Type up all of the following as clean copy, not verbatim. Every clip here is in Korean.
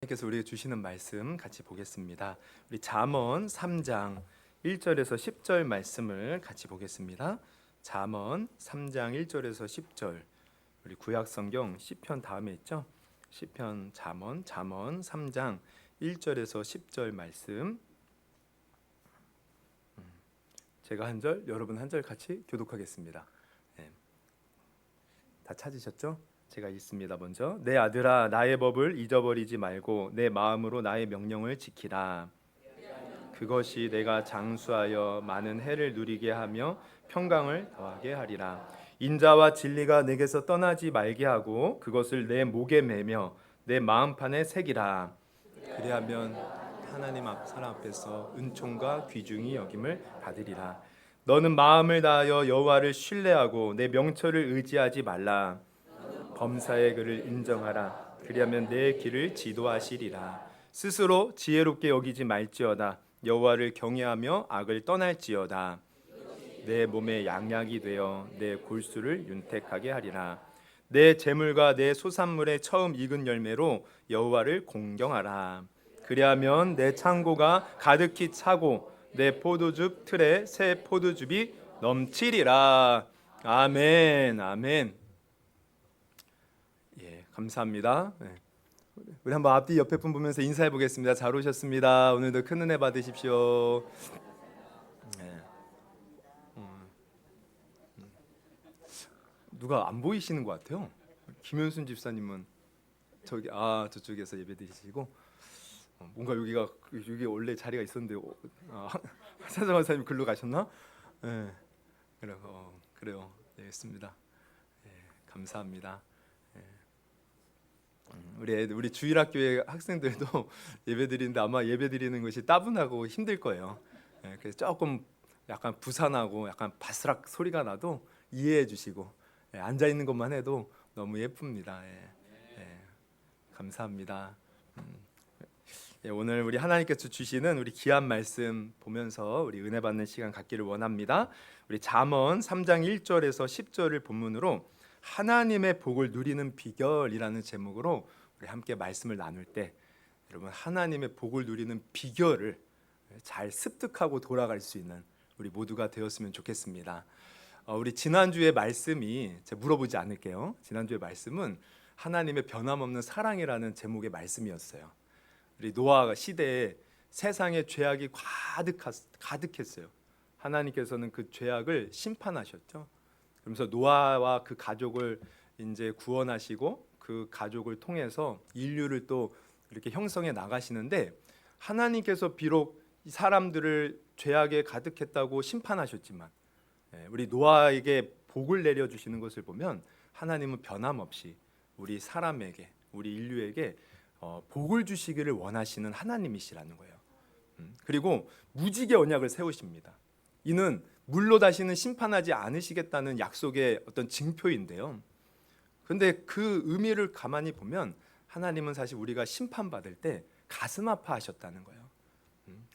하나님께서 우리에게 주시는 말씀 같이 보겠습니다. 우리 잠언 3장 1절에서 10절 말씀을 같이 보겠습니다. 잠언 3장 1절에서 10절. 우리 구약 성경 시편 다음에 있죠? 시편 잠언 3장 1절에서 10절 말씀. 제가 한 절, 여러분 한 절 같이 교독하겠습니다. 네. 다 찾으셨죠? 제가 읽습니다. 먼저 내 아들아 나의 법을 잊어버리지 말고 내 마음으로 나의 명령을 지키라. 그것이 내가 장수하여 많은 해를 누리게 하며 평강을 더하게 하리라. 인자와 진리가 내게서 떠나지 말게 하고 그것을 내 목에 매며 내 마음판에 새기라. 그리하면 하나님 사람 앞에서 은총과 귀중히 여김을 받으리라. 너는 마음을 다하여 여호와를 신뢰하고 내 명철을 의지하지 말라. 범사의 그를 인정하라. 그리하면 내 길을 지도하시리라. 스스로 지혜롭게 여기지 말지어다. 여호와를 경외하며 악을 떠날지어다. 내 몸에 양약이 되어 내 골수를 윤택하게 하리라. 내 재물과 내 소산물의 처음 익은 열매로 여호와를 공경하라. 그리하면 내 창고가 가득히 차고 내 포도즙 틀에 새 포도즙이 넘치리라. 아멘. 아멘. 예, 감사합니다. 네. 우리 한번 앞뒤 옆에 분 보면서 인사해 보겠습니다. 잘 오셨습니다. 오늘도 큰 은혜 받으십시오. 네. 누가 안 보이시는 것 같아요. 김현순 집사님은 저쪽에서 예배 드리시고 뭔가 여기 원래 자리가 있었는데 사장 원사님 글로 가셨나? 네. 그래요. 네, 있습니다. 네, 감사합니다. 우리 주일학교의 학생들도 예배드리는데 아마 예배드리는 것이 따분하고 힘들 거예요. 그래서 조금 약간 부산하고 약간 바스락 소리가 나도 이해해 주시고 앉아 있는 것만 해도 너무 예쁩니다. 감사합니다. 오늘 우리 하나님께서 주시는 우리 귀한 말씀 보면서 우리 은혜 받는 시간 갖기를 원합니다. 우리 잠언 3장 1절에서 10절을 본문으로 하나님의 복을 누리는 비결이라는 제목으로 우리 함께 말씀을 나눌 때 여러분 하나님의 복을 누리는 비결을 잘 습득하고 돌아갈 수 있는 우리 모두가 되었으면 좋겠습니다. 우리 지난주의 말씀이 제가 물어보지 않을게요. 지난주의 말씀은 하나님의 변함없는 사랑이라는 제목의 말씀이었어요. 우리 노아 시대에 세상에 죄악이 가득했어요. 하나님께서는 그 죄악을 심판하셨죠. 그러면서 노아와 그 가족을 이제 구원하시고 그 가족을 통해서 인류를 또 이렇게 형성해 나가시는데 하나님께서 비록 이 사람들을 죄악에 가득했다고 심판하셨지만 우리 노아에게 복을 내려주시는 것을 보면 하나님은 변함없이 우리 사람에게 우리 인류에게 복을 주시기를 원하시는 하나님이시라는 거예요. 그리고 무지개 언약을 세우십니다. 이는 물로 다시는 심판하지 않으시겠다는 약속의 어떤 징표인데요. 그런데 그 의미를 가만히 보면 하나님은 사실 우리가 심판받을 때 가슴 아파하셨다는 거예요.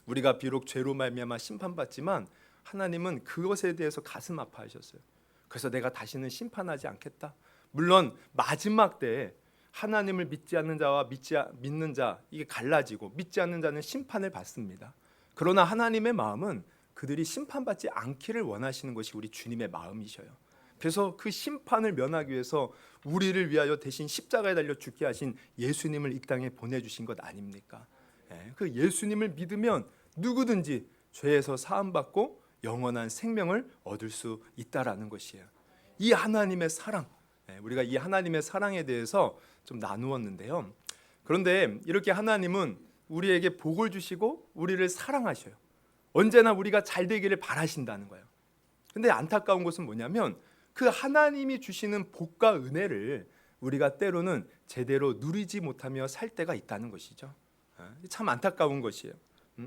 우리가 비록 죄로 말미암아 심판받지만 하나님은 그것에 대해서 가슴 아파하셨어요. 그래서 내가 다시는 심판하지 않겠다. 물론 마지막 때에 하나님을 믿지 않는 자와 믿는 자 이게 갈라지고 믿지 않는 자는 심판을 받습니다. 그러나 하나님의 마음은 그들이 심판받지 않기를 원하시는 것이 우리 주님의 마음이셔요. 그래서 그 심판을 면하기 위해서 우리를 위하여 대신 십자가에 달려 죽게 하신 예수님을 이 땅에 보내주신 것 아닙니까? 그 예수님을 믿으면 누구든지 죄에서 사함받고 영원한 생명을 얻을 수 있다라는 것이에요. 이 하나님의 사랑, 우리가 이 하나님의 사랑에 대해서 좀 나누었는데요. 그런데 이렇게 하나님은 우리에게 복을 주시고 우리를 사랑하셔요. 언제나 우리가 잘 되기를 바라신다는 거예요. 근데 안타까운 것은 뭐냐면 그 하나님이 주시는 복과 은혜를 우리가 때로는 제대로 누리지 못하며 살 때가 있다는 것이죠. 참 안타까운 것이에요.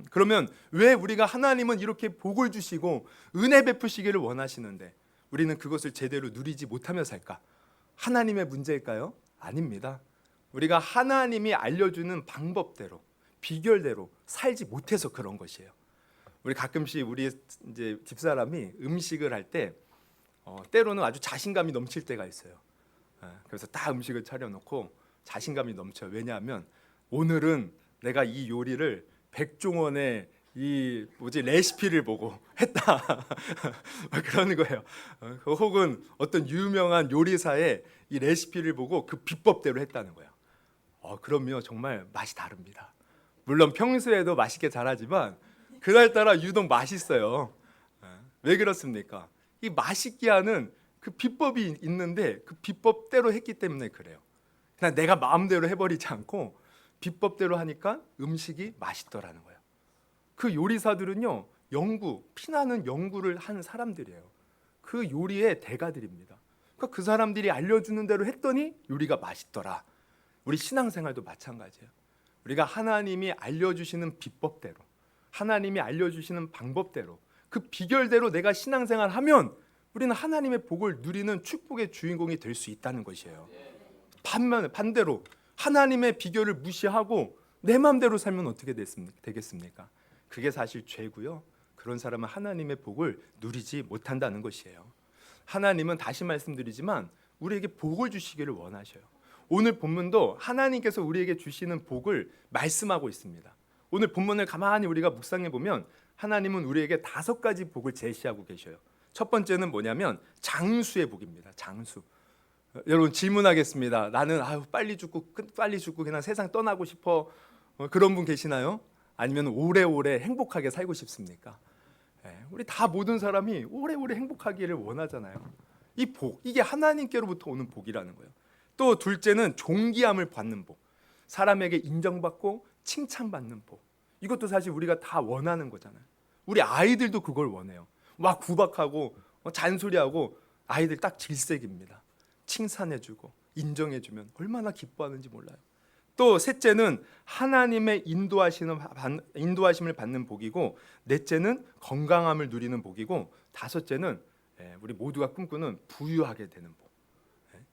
그러면 왜 우리가 하나님은 이렇게 복을 주시고 은혜 베푸시기를 원하시는데 우리는 그것을 제대로 누리지 못하며 살까? 하나님의 문제일까요? 아닙니다. 우리가 하나님이 알려주는 방법대로 비결대로 살지 못해서 그런 것이에요. 우리 가끔씩 우리 이제 집사람이 음식을 할 때 때로는 아주 자신감이 넘칠 때가 있어요. 그래서 딱 음식을 차려놓고 자신감이 넘쳐요. 왜냐하면 오늘은 내가 이 요리를 백종원의 이 레시피를 보고 했다. 그러는 거예요. 혹은 어떤 유명한 요리사의 이 레시피를 보고 그 비법대로 했다는 거예요. 그럼요 정말 맛이 다릅니다. 물론 평소에도 맛있게 잘하지만 그날따라 유독 맛있어요. 왜 그렇습니까? 이 맛있게 하는 그 비법이 있는데 그 비법대로 했기 때문에 그래요. 그냥 내가 마음대로 해버리지 않고 비법대로 하니까 음식이 맛있더라는 거예요. 그 요리사들은요 피나는 연구를 한 사람들이에요. 그 요리의 대가들입니다. 그러니까 그 사람들이 알려주는 대로 했더니 요리가 맛있더라. 우리 신앙생활도 마찬가지예요. 우리가 하나님이 알려주시는 비법대로, 하나님이 알려주시는 방법대로, 그 비결대로 내가 신앙생활 하면 우리는 하나님의 복을 누리는 축복의 주인공이 될 수 있다는 것이에요. 반대로 하나님의 비결을 무시하고 내 마음대로 살면 어떻게 되겠습니까? 그게 사실 죄고요. 그런 사람은 하나님의 복을 누리지 못한다는 것이에요. 하나님은 다시 말씀드리지만 우리에게 복을 주시기를 원하셔요. 오늘 본문도 하나님께서 우리에게 주시는 복을 말씀하고 있습니다. 오늘 본문을 가만히 우리가 묵상해 보면 하나님은 우리에게 5가지 복을 제시하고 계셔요. 첫 번째는 뭐냐면 장수의 복입니다. 장수. 여러분 질문하겠습니다. 나는 빨리 죽고 그냥 세상 떠나고 싶어. 그런 분 계시나요? 아니면 오래오래 행복하게 살고 싶습니까? 우리 다 모든 사람이 오래오래 행복하기를 원하잖아요. 이 복, 이게 하나님께로부터 오는 복이라는 거예요. 또 둘째는 존귀함을 받는 복. 사람에게 인정받고 칭찬받는 복. 이것도 사실 우리가 다 원하는 거잖아요. 우리 아이들도 그걸 원해요. 막 구박하고 잔소리하고 아이들 딱 질색입니다. 칭찬해주고 인정해주면 얼마나 기뻐하는지 몰라요. 또 셋째는 하나님의 인도하심을 받는 복이고, 넷째는 건강함을 누리는 복이고, 다섯째는 우리 모두가 꿈꾸는 부유하게 되는 복.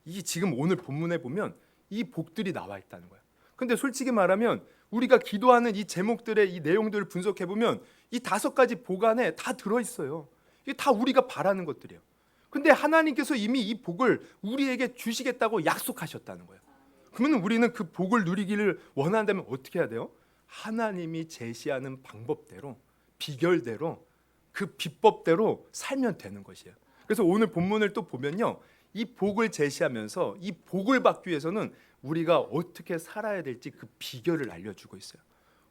이게 지금 오늘 본문에 보면 이 복들이 나와 있다는 거예요. 근데 솔직히 말하면 우리가 기도하는 이 제목들의 이 내용들을 분석해 보면 이 5가지 복 안에 다 들어있어요. 이게 다 우리가 바라는 것들이에요. 근데 하나님께서 이미 이 복을 우리에게 주시겠다고 약속하셨다는 거예요. 그러면 우리는 그 복을 누리기를 원한다면 어떻게 해야 돼요? 하나님이 제시하는 방법대로, 비결대로, 그 비법대로 살면 되는 것이에요. 그래서 오늘 본문을 또 보면요, 이 복을 제시하면서 이 복을 받기 위해서는 우리가 어떻게 살아야 될지 그 비결을 알려주고 있어요.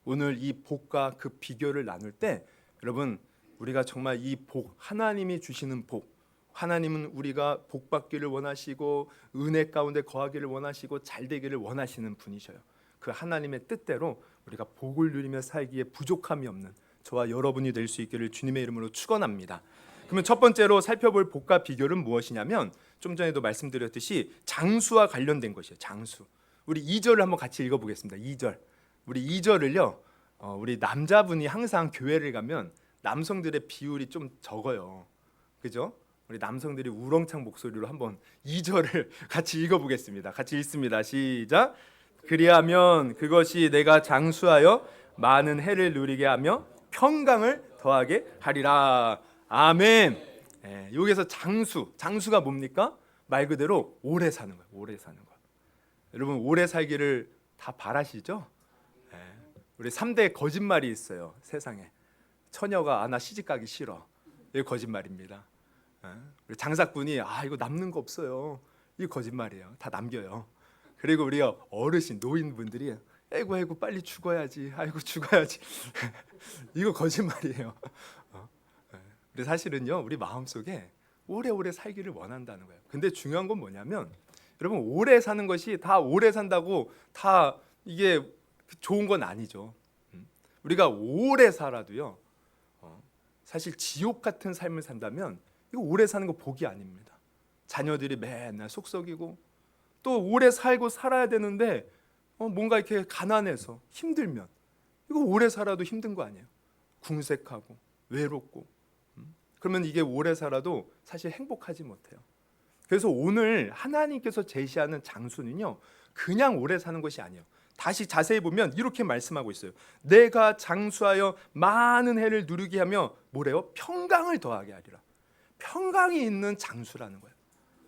오늘 이 복과 그 비결을 나눌 때 여러분, 우리가 정말 이 복, 하나님이 주시는 복, 하나님은 우리가 복 받기를 원하시고 은혜 가운데 거하기를 원하시고 잘 되기를 원하시는 분이셔요. 그 하나님의 뜻대로 우리가 복을 누리며 살기에 부족함이 없는 저와 여러분이 될 수 있기를 주님의 이름으로 축원합니다. 그러면 첫 번째로 살펴볼 복과 비결은 무엇이냐면, 좀 전에도 말씀드렸듯이 장수와 관련된 것이에요. 장수. 우리 2절을 한번 같이 읽어보겠습니다. 2절. 우리 2절을요, 우리 남자분이 항상 교회를 가면 남성들의 비율이 좀 적어요. 그죠? 우리 남성들이 우렁찬 목소리로 한번 2절을 같이 읽어보겠습니다. 같이 읽습니다. 시작. 그리하면 그것이 내가 장수하여 많은 해를 누리게 하며 평강을 더하게 하리라. 아멘. 여기서 장수가 뭡니까? 말 그대로 오래 사는 거예요. 오래 사는 거. 여러분 오래 살기를 다 바라시죠? 우리 3대 거짓말이 있어요. 세상에. 처녀가 나 시집 가기 싫어. 이게 거짓말입니다. 우리 장사꾼이 이거 남는 거 없어요. 이게 거짓말이에요. 다 남겨요. 그리고 우리 어르신 노인분들이 아이고 빨리 죽어야지. 아이고 죽어야지. 이거 거짓말이에요. 근데 사실은요, 우리 마음속에 오래오래 살기를 원한다는 거예요. 근데 중요한 건 뭐냐면, 여러분 오래 사는 것이 다 오래 산다고 다 이게 좋은 건 아니죠. 우리가 오래 살아도요, 사실 지옥 같은 삶을 산다면 이거 오래 사는 거 복이 아닙니다. 자녀들이 맨날 속썩이고, 또 오래 살고 살아야 되는데 뭔가 이렇게 가난해서 힘들면 이거 오래 살아도 힘든 거 아니에요. 궁색하고 외롭고. 그러면 이게 오래 살아도 사실 행복하지 못해요. 그래서 오늘 하나님께서 제시하는 장수는요, 그냥 오래 사는 것이 아니에요. 다시 자세히 보면 이렇게 말씀하고 있어요. 내가 장수하여 많은 해를 누리게 하며 뭐래요? 평강을 더하게 하리라. 평강이 있는 장수라는 거예요.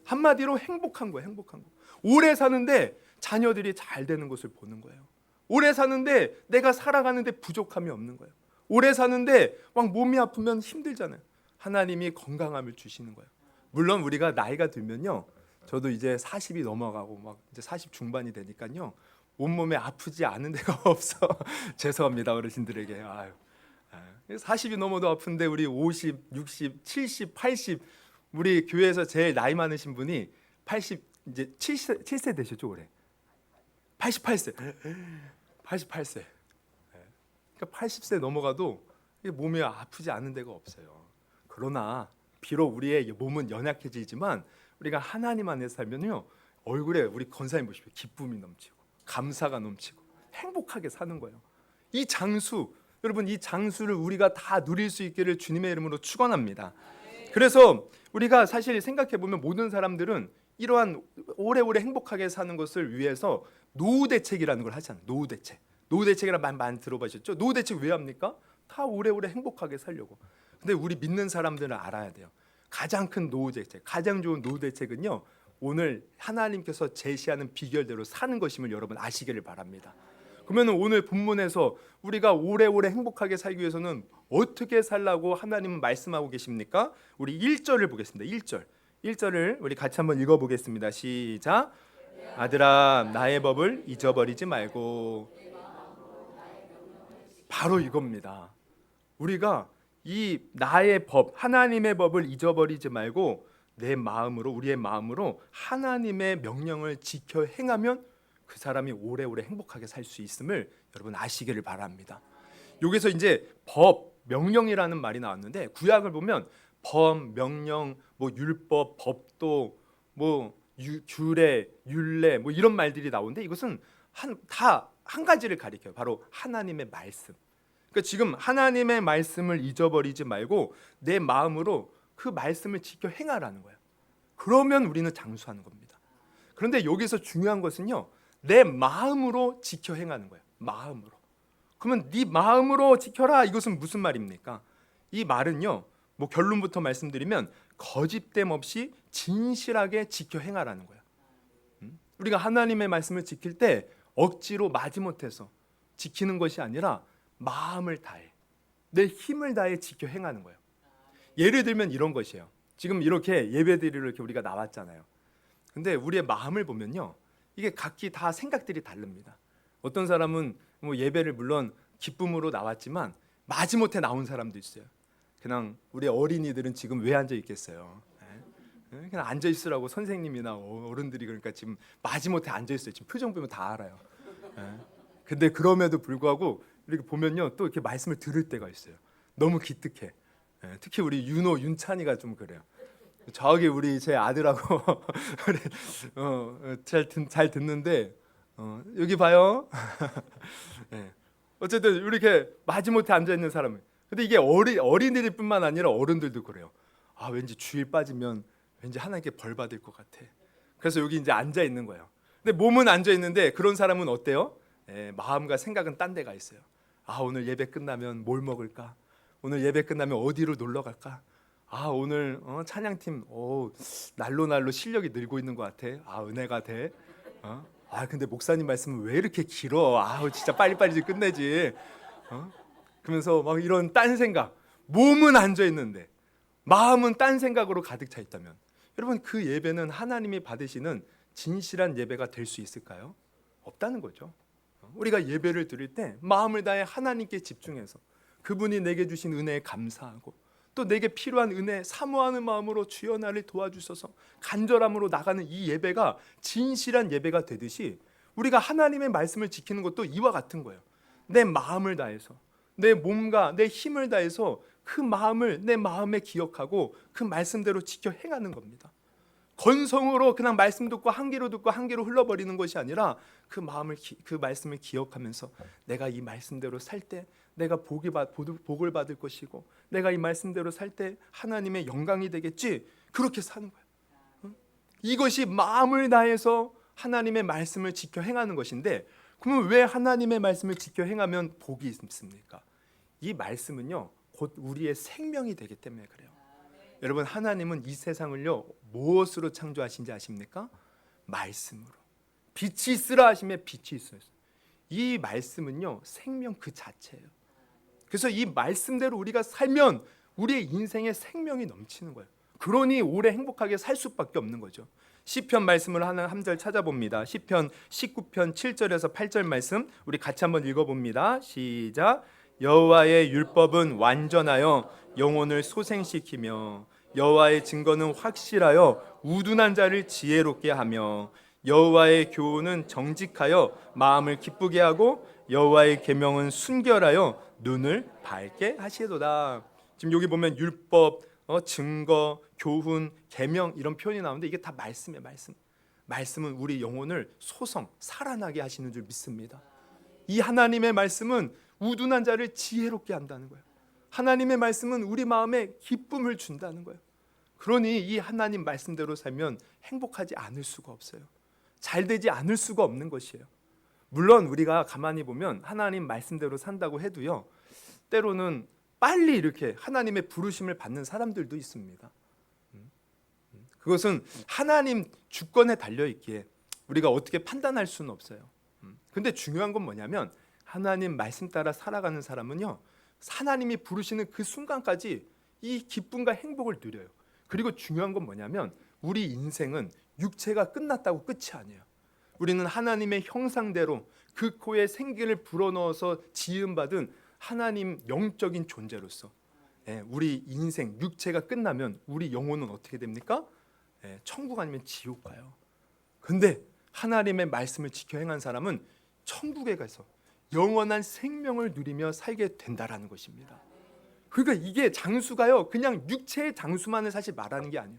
한마디로 행복한 거예요. 행복한 거. 오래 사는데 자녀들이 잘 되는 것을 보는 거예요. 오래 사는데 내가 살아가는데 부족함이 없는 거예요. 오래 사는데 막 몸이 아프면 힘들잖아요. 하나님이 건강함을 주시는 거예요. 물론 우리가 나이가 들면요, 저도 이제 40이 넘어가고 막 이제 40 중반이 되니까요, 온몸에 아프지 않은 데가 없어. 죄송합니다 어르신들에게. 아유. 40이 넘어도 아픈데 우리 50, 60, 70, 80 우리 교회에서 제일 나이 많으신 분이 80 이제 7세 되셨죠 올해. 88세. 88세. 그러니까 80세 넘어가도 몸이 아프지 않은 데가 없어요. 그러나 비록 우리의 몸은 연약해지지만 우리가 하나님 안에 살면요, 얼굴에 우리 권사님 보십시오. 기쁨이 넘치고 감사가 넘치고 행복하게 사는 거예요. 이 장수, 여러분 이 장수를 우리가 다 누릴 수 있기를 주님의 이름으로 축원합니다. 그래서 우리가 사실 생각해 보면 모든 사람들은 이러한 오래오래 행복하게 사는 것을 위해서 노후 대책이라는 걸 하잖아요. 노후 대책. 노후 대책이라는 말 많이 들어보셨죠? 노후 대책 왜 합니까? 다 오래오래 행복하게 살려고. 근데 우리 믿는 사람들은 알아야 돼요. 가장 큰 노후 대책, 가장 좋은 노후 대책은요, 오늘 하나님께서 제시하는 비결대로 사는 것임을 여러분 아시기를 바랍니다. 그러면 오늘 본문에서 우리가 오래오래 행복하게 살기 위해서는 어떻게 살라고 하나님은 말씀하고 계십니까? 우리 1절을 보겠습니다. 1절을 우리 같이 한번 읽어보겠습니다. 시작. 아들아 나의 법을 잊어버리지 말고. 바로 이겁니다. 우리가 이 나의 법, 하나님의 법을 잊어버리지 말고 내 마음으로, 우리의 마음으로 하나님의 명령을 지켜 행하면 그 사람이 오래오래 행복하게 살 수 있음을 여러분 아시기를 바랍니다. 여기서 이제 법, 명령이라는 말이 나왔는데 구약을 보면 법, 명령, 뭐 율법, 법도, 뭐 규례, 율례, 뭐 이런 말들이 나오는데 이것은 다 한 가지를 가리켜요. 바로 하나님의 말씀. 그러니까 지금 하나님의 말씀을 잊어버리지 말고 내 마음으로 그 말씀을 지켜 행하라는 거예요. 그러면 우리는 장수하는 겁니다. 그런데 여기서 중요한 것은요, 내 마음으로 지켜 행하는 거예요. 마음으로. 그러면 네 마음으로 지켜라, 이것은 무슨 말입니까? 이 말은요, 뭐 결론부터 말씀드리면 거짓됨 없이 진실하게 지켜 행하라는 거예요. 우리가 하나님의 말씀을 지킬 때 억지로 마지못해서 지키는 것이 아니라 마음을 다해, 내 힘을 다해 지켜 행하는 거예요. 예를 들면 이런 것이에요. 지금 이렇게 예배드리러 이렇게 우리가 나왔잖아요. 근데 우리의 마음을 보면요, 이게 각기 다 생각들이 다릅니다. 어떤 사람은 뭐 예배를 물론 기쁨으로 나왔지만 마지못해 나온 사람도 있어요. 그냥 우리 어린이들은 지금 왜 앉아 있겠어요? 그냥 앉아 있으라고 선생님이나 어른들이 그러니까 지금 마지못해 앉아 있어요. 지금 표정 보면 다 알아요. 근데 그럼에도 불구하고 이렇게 보면요, 또 이렇게 말씀을 들을 때가 있어요. 너무 기특해. 특히 우리 윤찬이가 좀 그래요. 저기 우리 제 아들하고 잘 듣는데 여기 봐요. 어쨌든 이렇게 마지못해 앉아 있는 사람은. 근데 이게 어린이들뿐만 아니라 어른들도 그래요. 아, 왠지 주일 빠지면 왠지 하나님께 벌 받을 것 같아. 그래서 여기 이제 앉아 있는 거예요. 근데 몸은 앉아 있는데 그런 사람은 어때요? 마음과 생각은 딴 데가 있어요. 아, 오늘 예배 끝나면 뭘 먹을까? 오늘 예배 끝나면 어디로 놀러 갈까? 아, 오늘 찬양팀 날로 실력이 늘고 있는 것 같아. 아, 은혜가 돼. 아, 근데 목사님 말씀은 왜 이렇게 길어? 아, 진짜 빨리빨리 좀 끝내지. 그러면서 막 이런 딴 생각. 몸은 앉아 있는데 마음은 딴 생각으로 가득 차 있다면, 여러분 그 예배는 하나님이 받으시는 진실한 예배가 될 수 있을까요? 없다는 거죠. 우리가 예배를 드릴 때 마음을 다해 하나님께 집중해서 그분이 내게 주신 은혜에 감사하고 또 내게 필요한 은혜 사모하는 마음으로 주여 나를 도와주셔서 간절함으로 나가는 이 예배가 진실한 예배가 되듯이 우리가 하나님의 말씀을 지키는 것도 이와 같은 거예요. 내 마음을 다해서, 내 몸과 내 힘을 다해서 그 마음을 내 마음에 기억하고 그 말씀대로 지켜 행하는 겁니다. 건성으로 그냥 말씀 듣고 한 귀로 듣고 한 귀로 흘러버리는 것이 아니라 그 말씀을 기억하면서 내가 이 말씀대로 살 때 내가 복을 받을 것이고 내가 이 말씀대로 살 때 하나님의 영광이 되겠지, 그렇게 사는 거예요. 이것이 마음을 다해서 하나님의 말씀을 지켜 행하는 것인데, 그러면 왜 하나님의 말씀을 지켜 행하면 복이 있습니까? 이 말씀은요 곧 우리의 생명이 되기 때문에 그래요. 여러분, 하나님은 이 세상을요 무엇으로 창조하신지 아십니까? 말씀으로. 빛이 있으라 하시면 빛이 있어요. 이 말씀은요 생명 그 자체예요. 그래서 이 말씀대로 우리가 살면 우리의 인생에 생명이 넘치는 거예요. 그러니 오래 행복하게 살 수밖에 없는 거죠. 시편 말씀을 하나 한 절 찾아봅니다. 시편 19편 7절에서 8절 말씀 우리 같이 한번 읽어봅니다. 시작. 여호와의 율법은 완전하여 영혼을 소생시키며 여호와의 증거는 확실하여 우둔한 자를 지혜롭게 하며 여호와의 교훈은 정직하여 마음을 기쁘게 하고 여호와의 계명은 순결하여 눈을 밝게 하시도다. 지금 여기 보면 율법, 증거, 교훈, 계명 이런 표현이 나오는데 이게 다 말씀이에요. 말씀은 우리 영혼을 소성, 살아나게 하시는 줄 믿습니다. 이 하나님의 말씀은 우둔한 자를 지혜롭게 한다는 거예요. 하나님의 말씀은 우리 마음에 기쁨을 준다는 거예요. 그러니 이 하나님 말씀대로 살면 행복하지 않을 수가 없어요. 잘 되지 않을 수가 없는 것이에요. 물론 우리가 가만히 보면 하나님 말씀대로 산다고 해도요, 때로는 빨리 이렇게 하나님의 부르심을 받는 사람들도 있습니다. 그것은 하나님 주권에 달려있기에 우리가 어떻게 판단할 수는 없어요. 근데 중요한 건 뭐냐면 하나님 말씀 따라 살아가는 사람은요, 하나님이 부르시는 그 순간까지 이 기쁨과 행복을 누려요. 그리고 중요한 건 뭐냐면 우리 인생은 육체가 끝났다고 끝이 아니에요. 우리는 하나님의 형상대로 그 코에 생기를 불어넣어서 지음받은 하나님 영적인 존재로서 우리 인생 육체가 끝나면 우리 영혼은 어떻게 됩니까? 천국 아니면 지옥 가요. 근데 하나님의 말씀을 지켜 행한 사람은 천국에 가서 영원한 생명을 누리며 살게 된다라는 것입니다. 그러니까 이게 장수가요 그냥 육체의 장수만을 사실 말하는 게 아니에요.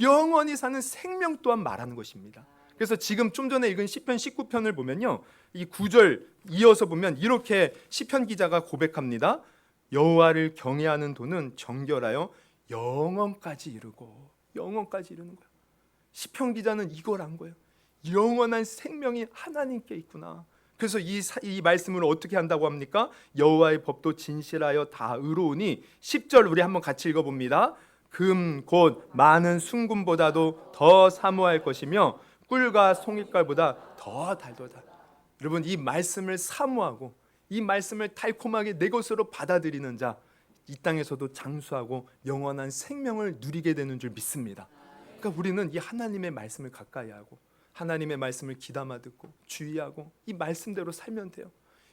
영원히 사는 생명 또한 말하는 것입니다. 그래서 지금 좀 전에 읽은 시편 19편을 보면요, 이 9절 이어서 보면 이렇게 시편 기자가 고백합니다. 여호와를 경외하는 도는 정결하여 영원까지 이르고, 영원까지 이르는 거예요. 시편 기자는 이걸 안 거예요. 영원한 생명이 하나님께 있구나. 그래서 이 말씀을 어떻게 한다고 합니까? 여호와의 법도 진실하여 다 의로우니 10절 우리 한번 같이 읽어봅니다. 금 곧 많은 순금보다도 더 사모할 것이며 꿀과 송이깔보다 더 달도다. 여러분, 이 말씀을 사모하고 이 말씀을 달콤하게 내 것으로 받아들이는 자, 이 땅에서도 장수하고 영원한 생명을 누리게 되는 줄 믿습니다. 그러니까 우리는 이 하나님의 말씀을 가까이 하고 하나님의 말씀을 귀담아 듣고 주의하고 이 말씀대로 살면 돼요.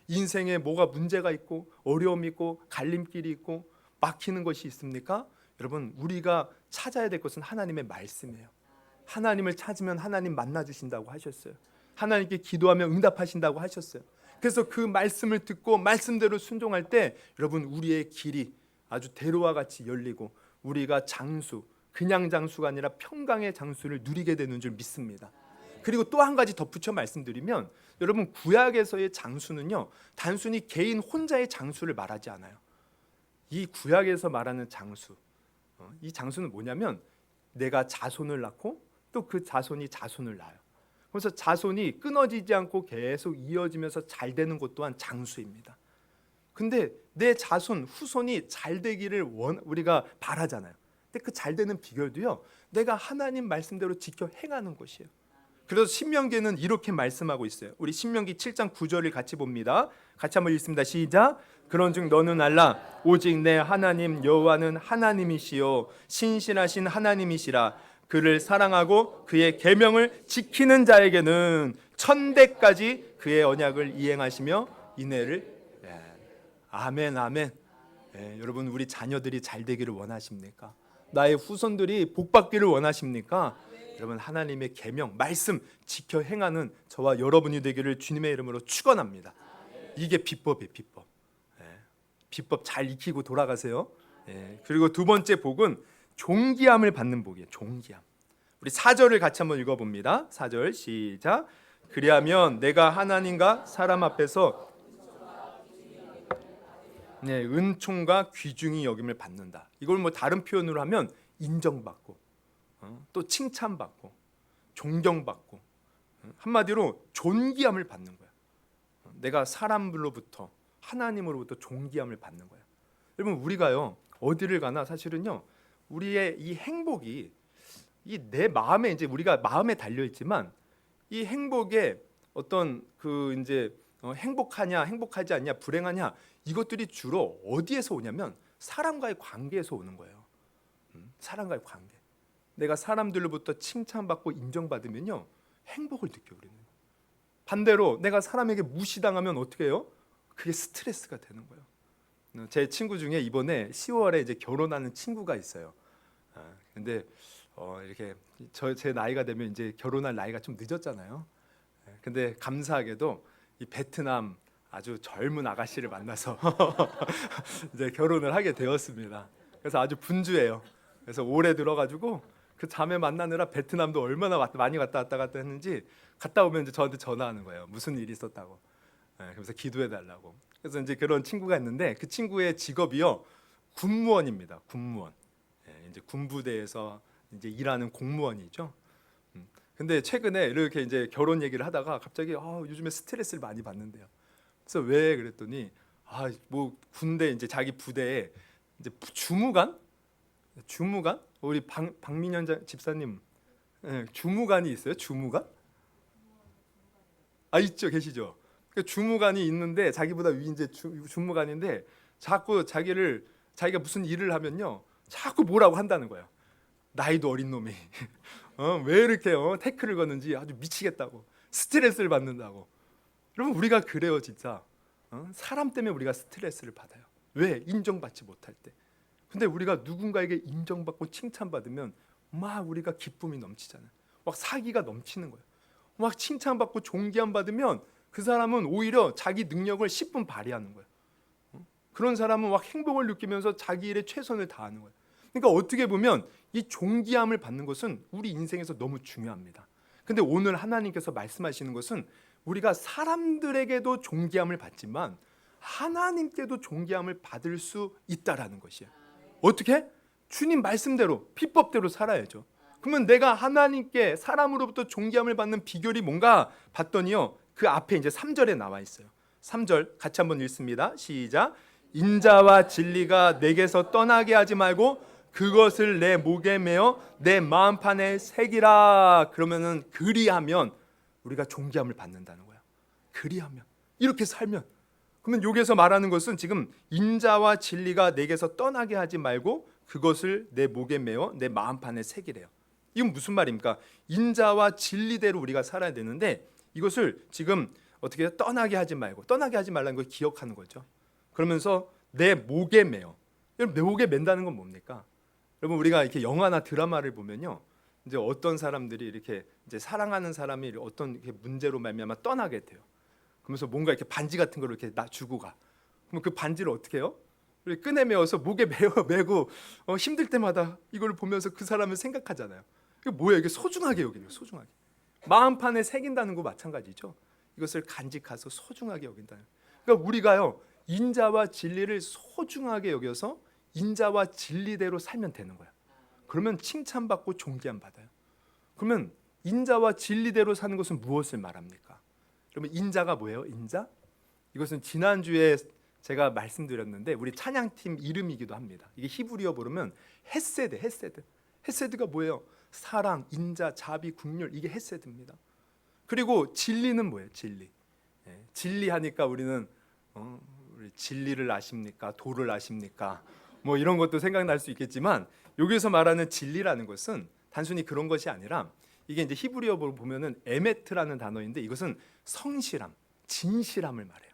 인생에 뭐가 문제가 있고 어려움이 있고 갈림길이 있고 막히는 것이 있습니까? 여러분, 우리가 찾아야 될 것은 하나님의 말씀이에요. 하나님을 찾으면 하나님 만나 주신다고 하셨어요. 하나님께 기도하면 응답하신다고 하셨어요. 그래서 그 말씀을 듣고 말씀대로 순종할 때 여러분, 우리의 길이 아주 대로와 같이 열리고 우리가 장수, 그냥 장수가 아니라 평강의 장수를 누리게 되는 줄 믿습니다. 그리고 또 한 가지 덧붙여 말씀드리면, 여러분, 구약에서의 장수는요 단순히 개인 혼자의 장수를 말하지 않아요. 이 구약에서 말하는 장수, 이 장수는 뭐냐면 내가 자손을 낳고 또 그 자손이 자손을 낳아요. 그래서 자손이 끊어지지 않고 계속 이어지면서 잘 되는 것 또한 장수입니다. 근데 내 자손, 후손이 잘 되기를 우리가 바라잖아요. 근데 그 잘 되는 비결도요, 내가 하나님 말씀대로 지켜 행하는 것이에요. 그래서 신명기는 이렇게 말씀하고 있어요. 우리 신명기 7장 9절을 같이 봅니다. 같이 한번 읽습니다. 시작. 그런즉 너는 알라 오직 내 하나님 여호와는 하나님이시요 신실하신 하나님이시라. 그를 사랑하고 그의 계명을 지키는 자에게는 천대까지 그의 언약을 이행하시며 인애를 아멘 아멘. 여러분, 우리 자녀들이 잘 되기를 원하십니까? 나의 후손들이 복받기를 원하십니까? 여러분, 하나님의 계명, 말씀 지켜 행하는 저와 여러분이 되기를 주님의 이름으로 축원합니다. 이게 비법이에요, 비법. 비법 잘 익히고 돌아가세요. 그리고 두 번째 복은 존귀함을 받는 복이에요. 존귀함. 우리 4절을 같이 한번 읽어봅니다. 4절 시작. 그리하면 내가 하나님과 사람 앞에서 은총과 귀중히 여김을 받는다. 이걸 뭐 다른 표현으로 하면 인정받고 또 칭찬받고 존경받고 한마디로 존귀함을 받는 거야. 내가 사람들로부터 하나님으로부터 존귀함을 받는 거야. 여러분, 우리가요 어디를 가나 사실은요 우리의 이 행복이 이 내 마음에 이제 우리가 마음에 달려 있지만 이 행복의 어떤 그 이제 행복하냐, 행복하지 않냐, 불행하냐, 이것들이 주로 어디에서 오냐면 사람과의 관계에서 오는 거예요. 사람과의 관계. 내가 사람들로부터 칭찬받고 인정받으면요, 행복을 느껴. 우리는 반대로 내가 사람에게 무시당하면 어떻게 해요? 그게 스트레스가 되는 거예요. 제 친구 중에 이번에 10월에 이제 결혼하는 친구가 있어요. 근데 이렇게 제 나이가 되면 이제 결혼할 나이가 좀 늦었잖아요. 근데 감사하게도 이 베트남 아주 젊은 아가씨를 만나서 이제 결혼을 하게 되었습니다. 그래서 아주 분주해요. 그래서 올해 들어가지고 그 자매 만나느라 베트남도 얼마나 많이 왔다 갔다 했는지, 갔다 오면 이제 저한테 전화하는 거예요. 무슨 일이 있었다고. 그래서 기도해 달라고. 그래서 이제 그런 친구가 있는데 그 친구의 직업이요, 군무원입니다. 군무원. 이제 군부대에서 이제 일하는 공무원이죠. 근데 최근에 이렇게 이제 결혼 얘기를 하다가 갑자기 요즘에 스트레스를 많이 받는데요. 그래서 왜 그랬더니 뭐 군대 이제 자기 부대에 이제 주무관 우리 박민현 집사님, 주무관이 있어요. 주무관? 있죠, 계시죠. 그 주무관이 있는데 자기보다 위 이제 주무관인데 자꾸 자기가 무슨 일을 하면요, 자꾸 뭐라고 한다는 거예요. 나이도 어린 놈이 왜 이렇게 태클을 거는지 아주 미치겠다고, 스트레스를 받는다고. 여러분, 우리가 그래요, 진짜. 사람 때문에 우리가 스트레스를 받아요. 왜? 인정받지 못할 때. 근데 우리가 누군가에게 인정받고 칭찬받으면 막 우리가 기쁨이 넘치잖아요. 막 사기가 넘치는 거예요. 막 칭찬받고 존귀함 받으면 그 사람은 오히려 자기 능력을 10분 발휘하는 거예요. 그런 사람은 막 행복을 느끼면서 자기 일에 최선을 다하는 거예요. 그러니까 어떻게 보면 이 존귀함을 받는 것은 우리 인생에서 너무 중요합니다. 근데 오늘 하나님께서 말씀하시는 것은 우리가 사람들에게도 존귀함을 받지만 하나님께도 존귀함을 받을 수 있다라는 것이에요. 어떻게? 주님 말씀대로, 비법대로 살아야죠. 그러면 내가 하나님께 사람으로부터 존귀함을 받는 비결이 뭔가 봤더니요, 그 앞에 이제 3절에 나와 있어요. 3절 같이 한번 읽습니다. 시작. 인자와 진리가 내게서 떠나게 하지 말고 그것을 내 목에 메어 내 마음판에 새기라. 그러면은 그리하면 우리가 존귀함을 받는다는 거야. 그리하면, 이렇게 살면. 그러면 여기서 말하는 것은 지금 인자와 진리가 내게서 떠나게 하지 말고 그것을 내 목에 메어 내 마음판에 새기래요. 이건 무슨 말입니까? 인자와 진리대로 우리가 살아야 되는데 이것을 지금 어떻게 해요? 떠나게 하지 말라는 걸 기억하는 거죠. 그러면서 내 목에 메어. 여러분, 내 목에 맨다는 건 뭡니까? 여러분, 우리가 이렇게 영화나 드라마를 보면요, 이제 어떤 사람들이 이렇게 이제 사랑하는 사람이 어떤 이렇게 문제로 말미암아 떠나게 돼요. 그러면서 뭔가 이렇게 반지 같은 걸 이렇게 주고 가. 그럼 그 반지를 어떻게 해요? 끈에 메어서 목에 메고 힘들 때마다 이걸 보면서 그 사람을 생각하잖아요. 이게 뭐야? 이게 소중하게 여기는 거예요. 소중하게. 마음판에 새긴다는 거 마찬가지죠. 이것을 간직해서 소중하게 여긴다는. 그러니까 우리가요, 인자와 진리를 소중하게 여겨서 인자와 진리대로 살면 되는 거야. 그러면 칭찬받고 존귀함 받아요. 그러면 인자와 진리대로 사는 것은 무엇을 말합니까? 그러면 인자가 뭐예요? 인자? 이것은 지난주에 제가 말씀드렸는데 우리 찬양팀 이름이기도 합니다. 이게 히브리어 부르면 헤세드. 헤세드가 뭐예요? 사랑, 인자, 자비, 긍휼, 이게 헤세드입니다. 그리고 진리는 뭐예요? 진리. 진리하니까 우리는 우리 진리를 아십니까? 도를 아십니까? 뭐 이런 것도 생각날 수 있겠지만 여기서 말하는 진리라는 것은 단순히 그런 것이 아니라 이게 이제 히브리어로 보면은 에메트라는 단어인데 이것은 성실함, 진실함을 말해요.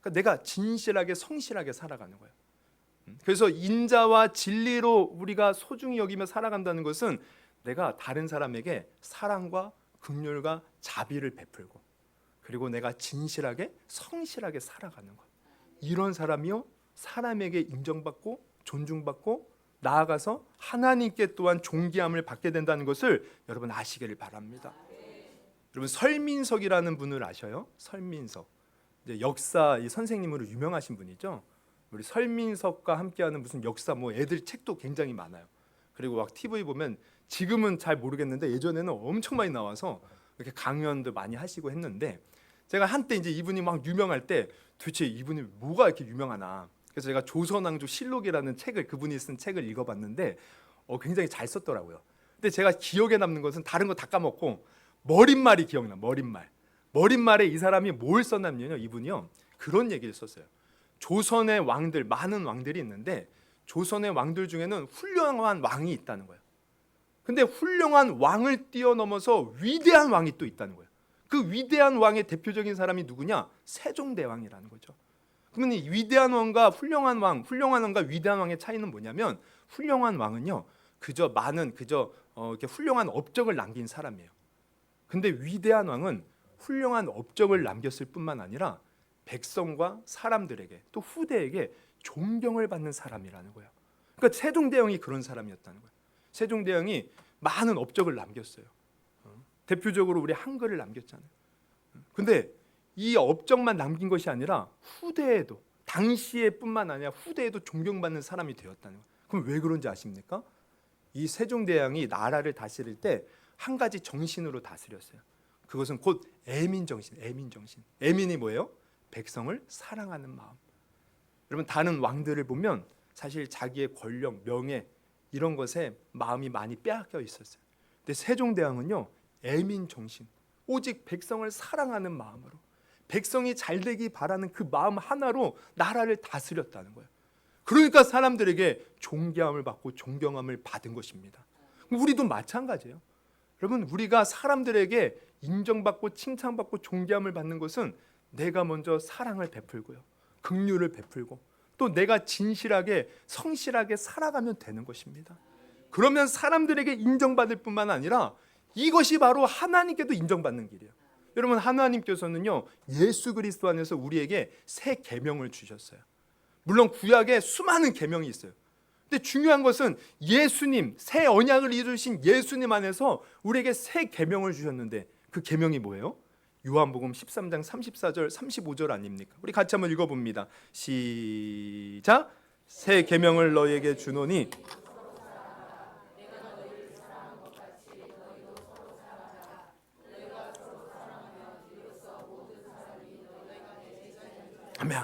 그러니까 내가 진실하게 성실하게 살아가는 거예요. 그래서 인자와 진리로 우리가 소중히 여기며 살아간다는 것은 내가 다른 사람에게 사랑과 긍휼과 자비를 베풀고 그리고 내가 진실하게 성실하게 살아가는 것. 이런 사람이요, 사람에게 인정받고 존중받고 나아가서 하나님께 또한 존귀함을 받게 된다는 것을 여러분 아시기를 바랍니다. 여러분, 설민석이라는 분을 아셔요? 설민석. 이제 역사 이 선생님으로 유명하신 분이죠. 우리 설민석과 함께하는 무슨 역사 뭐 애들 책도 굉장히 많아요. 그리고 막 TV 보면 지금은 잘 모르겠는데 예전에는 엄청 많이 나와서 이렇게 강연도 많이 하시고 했는데 제가 한때 이제 이분이 막 유명할 때 도대체 이분이 뭐가 이렇게 유명하나. 그래서 제가 조선왕조 실록이라는 책을 그분이 쓴 책을 읽어봤는데 굉장히 잘 썼더라고요. 근데 제가 기억에 남는 것은 다른 거 다 까먹고 머릿말이 기억나. 머릿말. 머릿말에 이 사람이 뭘 썼냐면요, 이분이요 그런 얘기를 썼어요. 조선의 왕들, 많은 왕들이 있는데 조선의 왕들 중에는 훌륭한 왕이 있다는 거예요. 근데 훌륭한 왕을 뛰어넘어서 위대한 왕이 또 있다는 거예요. 그 위대한 왕의 대표적인 사람이 누구냐? 세종대왕이라는 거죠. 그러면 이 위대한 왕과 훌륭한 왕, 훌륭한 왕과 위대한 왕의 차이는 뭐냐면, 훌륭한 왕은요 그저 이렇게 훌륭한 업적을 남긴 사람이에요. 근데 위대한 왕은 훌륭한 업적을 남겼을 뿐만 아니라 백성과 사람들에게 또 후대에게 존경을 받는 사람이라는 거예요. 그러니까 세종대왕이 그런 사람이었다는 거예요. 세종대왕이 많은 업적을 남겼어요. 대표적으로 우리 한글을 남겼잖아요. 근데 이 업적만 남긴 것이 아니라 후대에도, 당시에 뿐만 아니라 후대에도 존경받는 사람이 되었다는 거예요. 그럼 왜 그런지 아십니까? 이 세종대왕이 나라를 다스릴 때 한 가지 정신으로 다스렸어요. 그것은 곧 애민정신. 애민이 뭐예요? 백성을 사랑하는 마음. 여러분, 다른 왕들을 보면 사실 자기의 권력, 명예 이런 것에 마음이 많이 빼앗겨 있었어요. 근데 세종대왕은요 애민정신, 오직 백성을 사랑하는 마음으로, 백성이 잘 되기 바라는 그 마음 하나로 나라를 다스렸다는 거예요. 그러니까 사람들에게 존경함을 받고 존경함을 받은 것입니다. 우리도 마찬가지예요. 여러분, 우리가 사람들에게 인정받고 칭찬받고 존경함을 받는 것은 내가 먼저 사랑을 베풀고요, 긍휼을 베풀고 또 내가 진실하게 성실하게 살아가면 되는 것입니다. 그러면 사람들에게 인정받을 뿐만 아니라 이것이 바로 하나님께도 인정받는 길이에요. 여러분, 하나님께서는요 예수 그리스도 안에서 우리에게 새 계명을 주셨어요. 물론 구약에 수많은 계명이 있어요. 근데 중요한 것은 예수님, 새 언약을 이루신 예수님 안에서 우리에게 새 계명을 주셨는데 그 계명이 뭐예요? 요한복음 13장 34절 35절 아닙니까? 우리 같이 한번 읽어봅니다. 시작. 새 계명을 너희에게 주노니 아멘.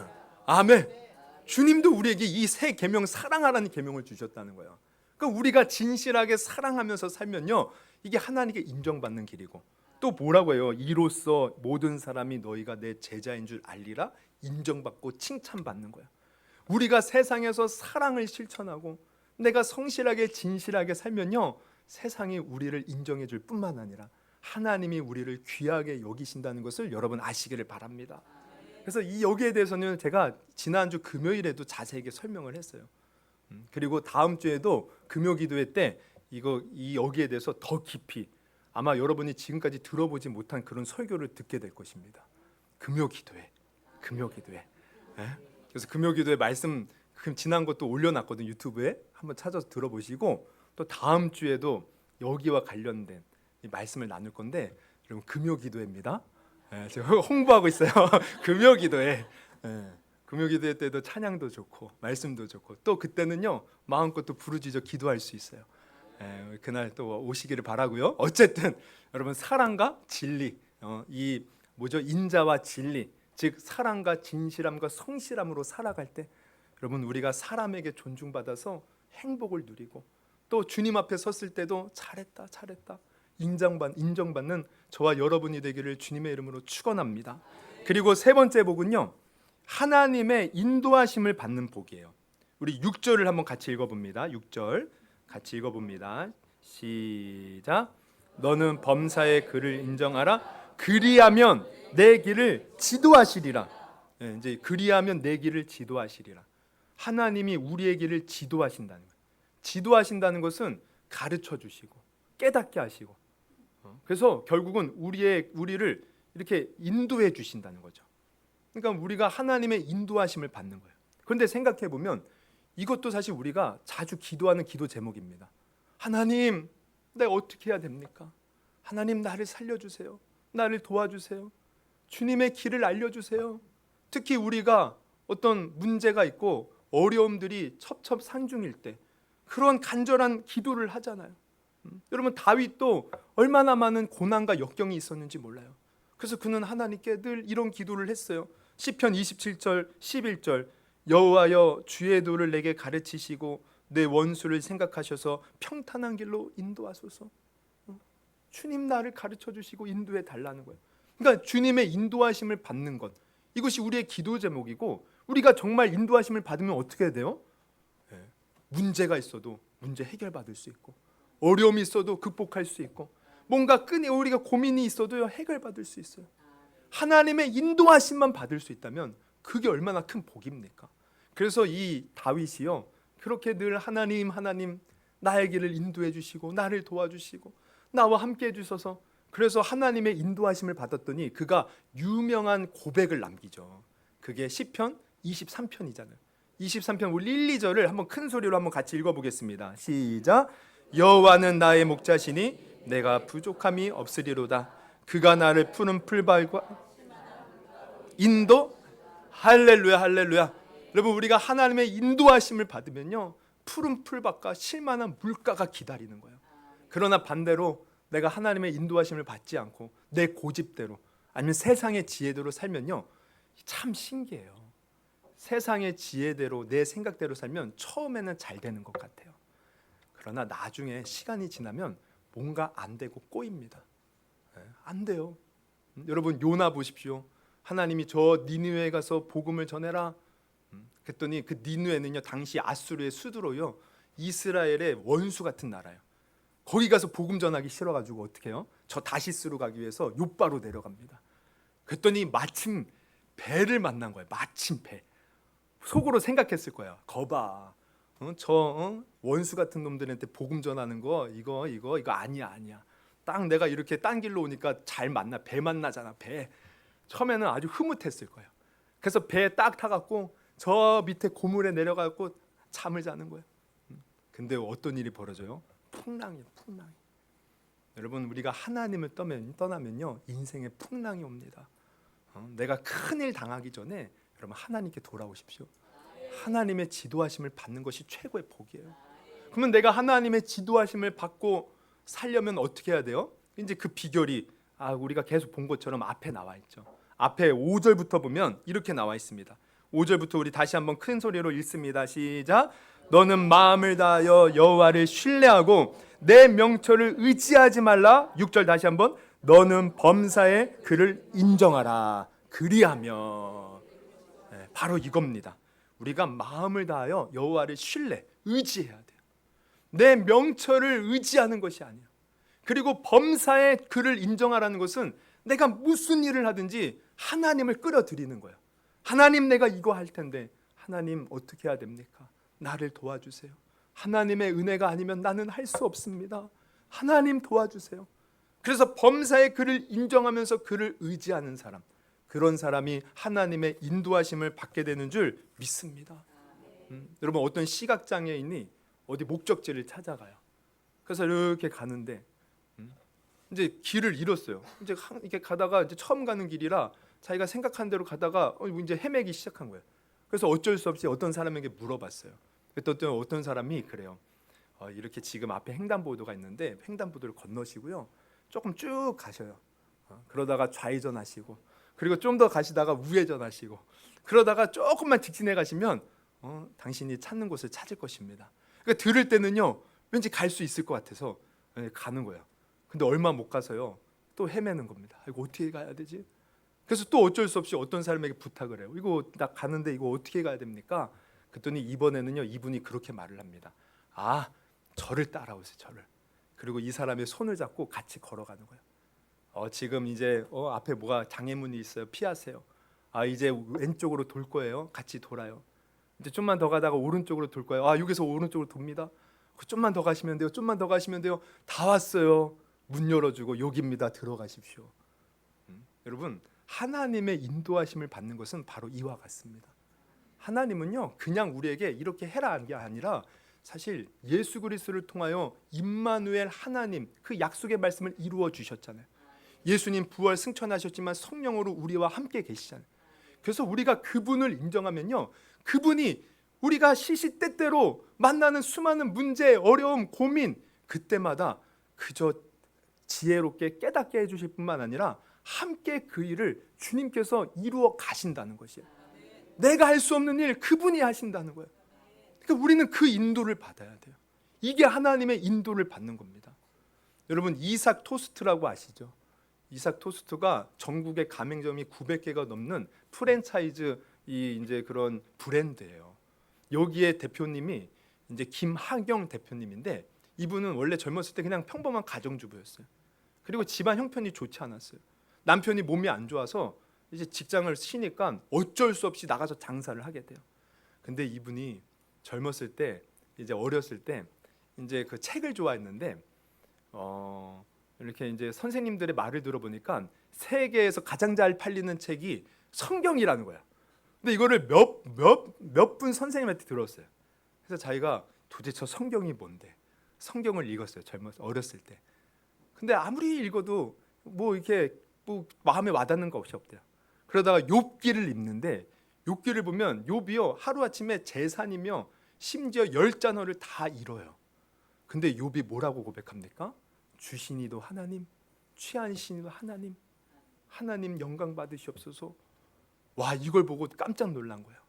아멘. 주님도 우리에게 이 새 계명, 사랑하라는 계명을 주셨다는 거예요. 그러니까 우리가 진실하게 사랑하면서 살면요 이게 하나님께 인정받는 길이고, 또 뭐라고 해요? 이로써 모든 사람이 너희가 내 제자인 줄 알리라. 인정받고 칭찬받는 거예요. 우리가 세상에서 사랑을 실천하고 내가 성실하게 진실하게 살면요 세상이 우리를 인정해 줄 뿐만 아니라 하나님이 우리를 귀하게 여기신다는 것을 여러분 아시기를 바랍니다. 그래서 이 여기에 대해서는 제가 지난주 금요일에도 자세하게 설명을 했어요. 그리고 다음 주에도 금요 기도회 때 이 여기에 대해서 더 깊이 아마 여러분이 지금까지 들어보지 못한 그런 설교를 듣게 될 것입니다. 금요 기도회. 예? 그래서 금요 기도회 말씀 지난 것도 올려놨거든요. 유튜브에 한번 찾아서 들어보시고, 또 다음 주에도 여기와 관련된 이 말씀을 나눌 건데, 여러분 금요 기도회입니다. 예, 제가 홍보하고 있어요. 금요 기도회. 예, 금요 기도회 때도 찬양도 좋고 말씀도 좋고 또 그때는요 마음껏 또 부르짖어 기도할 수 있어요. 예, 그날 또 오시기를 바라고요. 어쨌든 여러분, 사랑과 진리, 이 뭐죠? 인자와 진리, 즉 사랑과 진실함과 성실함으로 살아갈 때 여러분 우리가 사람에게 존중받아서 행복을 누리고 또 주님 앞에 섰을 때도 잘했다 인정받는 저와 여러분이 되기를 주님의 이름으로 축원합니다. 그리고 세 번째 복은요 하나님의 인도하심을 받는 복이에요. 우리 6절을 한번 같이 읽어봅니다. 6절 같이 읽어봅니다. 시작. 너는 범사의 그를 인정하라. 그리하면 내 길을 지도하시리라. 예, 이제 그리하면 내 길을 지도하시리라. 하나님이 우리의 길을 지도하신다는 거예요. 지도하신다는 것은 가르쳐 주시고 깨닫게 하시고, 그래서 결국은 우리를 이렇게 인도해 주신다는 거죠. 그러니까 우리가 하나님의 인도하심을 받는 거예요. 그런데 생각해 보면 이것도 사실 우리가 자주 기도하는 기도 제목입니다. 하나님, 내가 어떻게 해야 됩니까? 하나님, 나를 살려주세요. 나를 도와주세요. 주님의 길을 알려주세요. 특히 우리가 어떤 문제가 있고 어려움들이 첩첩산중일 때 그런 간절한 기도를 하잖아요. 여러분, 다윗도 얼마나 많은 고난과 역경이 있었는지 몰라요. 그래서 그는 하나님께 늘 이런 기도를 했어요. 시편 27절 11절 여호와여 주의 도를 내게 가르치시고 내 원수를 생각하셔서 평탄한 길로 인도하소서. 주님 나를 가르쳐 주시고 인도해 달라는 거예요. 그러니까 주님의 인도하심을 받는 것, 이것이 우리의 기도 제목이고, 우리가 정말 인도하심을 받으면 어떻게 돼요? 문제가 있어도 문제 해결받을 수 있고, 어려움이 있어도 극복할 수 있고, 뭔가 우리가 고민이 있어도 해결받을 수 있어요. 하나님의 인도하심만 받을 수 있다면 그게 얼마나 큰 복입니까? 그래서 이 다윗이요, 그렇게 늘 하나님 나의 길을 인도해 주시고 나를 도와주시고 나와 함께 해주셔서, 그래서 하나님의 인도하심을 받았더니 그가 유명한 고백을 남기죠. 그게 시편 23편이잖아요. 23편 우리 1, 2절을 한번 큰 소리로 한번 같이 읽어보겠습니다. 시작. 여호와는 나의 목자시니 내가 부족함이 없으리로다. 그가 나를 푸른 풀밭과 인도, 할렐루야 할렐루야. 여러분, 우리가 하나님의 인도하심을 받으면요, 푸른 풀밭과 쉴만한 물가가 기다리는 거예요. 그러나 반대로 내가 하나님의 인도하심을 받지 않고 내 고집대로 아니면 세상의 지혜대로 살면요, 참 신기해요. 세상의 지혜대로 내 생각대로 살면 처음에는 잘 되는 것 같아요. 그러나 나중에 시간이 지나면 뭔가 안 되고 꼬입니다. 안 돼요. 여러분, 요나 보십시오. 하나님이 저 니느웨에 가서 복음을 전해라. 그랬더니 그 니느웨는요, 당시 아수르의 수두로요, 이스라엘의 원수 같은 나라예요. 거기 가서 복음 전하기 싫어가지고 어떻게 해요? 저 다시스로 가기 위해서 욥바로 내려갑니다. 그랬더니 마침 배를 만난 거예요. 마침 배. 속으로 생각했을 거야. 거봐, 원수 같은 놈들한테 복음 전하는 거 이거 아니야. 딱 내가 이렇게 딴 길로 오니까 잘 만나, 배 만나잖아. 배. 처음에는 아주 흐뭇했을 거예요. 그래서 배에 딱 타갖고 저 밑에 고물에 내려가고 잠을 자는 거예요. 근데 어떤 일이 벌어져요? 풍랑이에요. 풍랑. 여러분, 우리가 하나님을 떠나면요, 인생에 풍랑이 옵니다. 내가 큰일 당하기 전에 여러분, 하나님께 돌아오십시오. 하나님의 지도하심을 받는 것이 최고의 복이에요. 그러면 내가 하나님의 지도하심을 받고 살려면 어떻게 해야 돼요? 이제 그 비결이 우리가 계속 본 것처럼 앞에 나와 있죠. 앞에 5절부터 보면 이렇게 나와 있습니다. 5절부터 우리 다시 한번 큰 소리로 읽습니다. 시작. 너는 마음을 다하여 여호와를 신뢰하고 내 명철을 의지하지 말라. 6절 다시 한번. 너는 범사에 그를 인정하라. 그리하며. 바로 이겁니다. 우리가 마음을 다하여 여호와를 의지해야 돼요. 내 명철을 의지하는 것이 아니에요. 그리고 범사에 그를 인정하라는 것은 내가 무슨 일을 하든지 하나님을 끌어들이는 거예요. 하나님, 내가 이거 할 텐데 하나님 어떻게 해야 됩니까? 나를 도와주세요. 하나님의 은혜가 아니면 나는 할 수 없습니다. 하나님 도와주세요. 그래서 범사에 그를 인정하면서 그를 의지하는 사람, 그런 사람이 하나님의 인도하심을 받게 되는 줄 믿습니다. 여러분, 어떤 시각장애인이 어디 목적지를 찾아가요. 그래서 이렇게 가는데 이제 길을 잃었어요. 이제 이렇게 가다가 이제 처음 가는 길이라 자기가 생각한 대로 가다가 이제 헤매기 시작한 거예요. 그래서 어쩔 수 없이 어떤 사람에게 물어봤어요. 그랬더니 어떤 사람이 그래요. 이렇게 지금 앞에 횡단보도가 있는데 횡단보도를 건너시고요, 조금 쭉 가셔요. 그러다가 좌회전하시고, 그리고 좀 더 가시다가 우회전하시고, 그러다가 조금만 직진해 가시면 당신이 찾는 곳을 찾을 것입니다. 그러니까 들을 때는요, 왠지 갈 수 있을 것 같아서 가는 거예요. 근데 얼마 못 가서요, 또 헤매는 겁니다. 이거 어떻게 가야 되지? 그래서 또 어쩔 수 없이 어떤 사람에게 부탁을 해요. 이거 나 가는데 이거 어떻게 가야 됩니까? 그랬더니 이번에는요, 이분이 그렇게 말을 합니다. 저를 따라오세요. 저를. 그리고 이 사람의 손을 잡고 같이 걸어가는 거예요. 지금 이제 앞에 뭐가 장애물이 있어요. 피하세요. 이제 왼쪽으로 돌 거예요. 같이 돌아요. 이제 좀만 더 가다가 오른쪽으로 돌 거예요. 여기서 오른쪽으로 돕니다. 좀만 더 가시면 돼요. 좀만 더 가시면 돼요. 다 왔어요. 문 열어주고 여기입니다. 들어가십시오. 여러분, 하나님의 인도하심을 받는 것은 바로 이와 같습니다. 하나님은요, 그냥 우리에게 이렇게 해라 하는 게 아니라 사실 예수 그리스도를 통하여 임마누엘 하나님, 그 약속의 말씀을 이루어 주셨잖아요. 예수님 부활 승천하셨지만 성령으로 우리와 함께 계시잖아요. 그래서 우리가 그분을 인정하면요, 그분이 우리가 시시때때로 만나는 수많은 문제, 어려움, 고민, 그때마다 그저 지혜롭게 깨닫게 해주실 뿐만 아니라 함께 그 일을 주님께서 이루어 가신다는 것이에요. 내가 할 수 없는 일 그분이 하신다는 거예요. 그러니까 우리는 그 인도를 받아야 돼요. 이게 하나님의 인도를 받는 겁니다. 여러분, 이삭 토스트라고 아시죠? 이삭 토스트가 전국에 가맹점이 900개가 넘는 프랜차이즈 이 이제 그런 브랜드예요. 여기에 대표님이 이제 김하경 대표님인데 이분은 원래 젊었을 때 그냥 평범한 가정주부였어요. 그리고 집안 형편이 좋지 않았어요. 남편이 몸이 안 좋아서 이제 직장을 쉬니까 어쩔 수 없이 나가서 장사를 하게 돼요. 근데 이분이 젊었을 때 이제 어렸을 때 이제 그 책을 좋아했는데 이렇게 이제 선생님들의 말을 들어보니까 세계에서 가장 잘 팔리는 책이 성경이라는 거야. 근데 이거를 몇 분 선생님한테 들었어요. 그래서 자기가 도대체 성경이 뭔데? 성경을 읽었어요. 어렸을 때. 근데 아무리 읽어도 뭐 이렇게 뭐 마음에 와닿는 거 없이 없대요. 그러다가 욥기를 읽는데 욥기를 보면 욥이요 하루아침에 재산이며 심지어 10잔어를 다 잃어요. 근데 욥이 뭐라고 고백합니까? 주신이도 하나님, 취하시니도 하나님, 하나님 영광 받으시옵소서. 와, 이걸 보고 깜짝 놀란 거예요.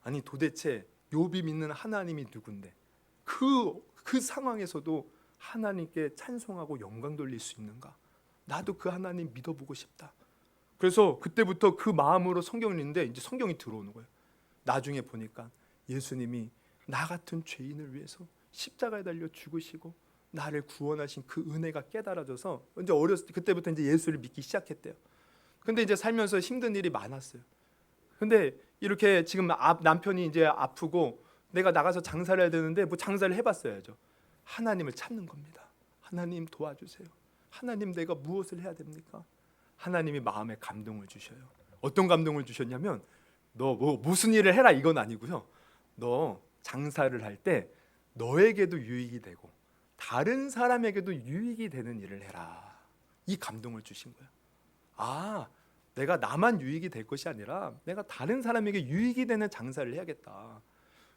아니 도대체 욥이 믿는 하나님이 누군데 그 상황에서도 하나님께 찬송하고 영광 돌릴 수 있는가? 나도 그 하나님 믿어보고 싶다. 그래서 그때부터 그 마음으로 성경을 읽는데 이제 성경이 들어오는 거예요. 나중에 보니까 예수님이 나 같은 죄인을 위해서 십자가에 달려 죽으시고 나를 구원하신 그 은혜가 깨달아져서 이제 어렸을 때 그때부터 이제 예수를 믿기 시작했대요. 근데 이제 살면서 힘든 일이 많았어요. 근데 이렇게 지금 남편이 이제 아프고 내가 나가서 장사를 해야 되는데 뭐 장사를 해봤어야죠. 하나님을 찾는 겁니다. 하나님 도와주세요. 하나님 내가 무엇을 해야 됩니까? 하나님이 마음에 감동을 주셔요. 어떤 감동을 주셨냐면 너 뭐 무슨 일을 해라 이건 아니고요. 너 장사를 할 때 너에게도 유익이 되고 다른 사람에게도 유익이 되는 일을 해라. 이 감동을 주신 거예요. 아, 내가 나만 유익이 될 것이 아니라 내가 다른 사람에게 유익이 되는 장사를 해야겠다.